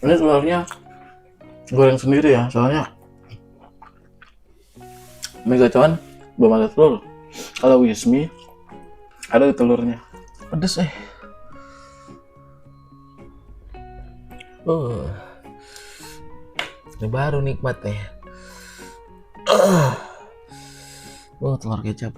Ini telurnya goreng sendiri ya, soalnya Megacon belum ada telur. Kalau Wismi ada telurnya. Pedes Ini baru nikmatnya. Telur kecap.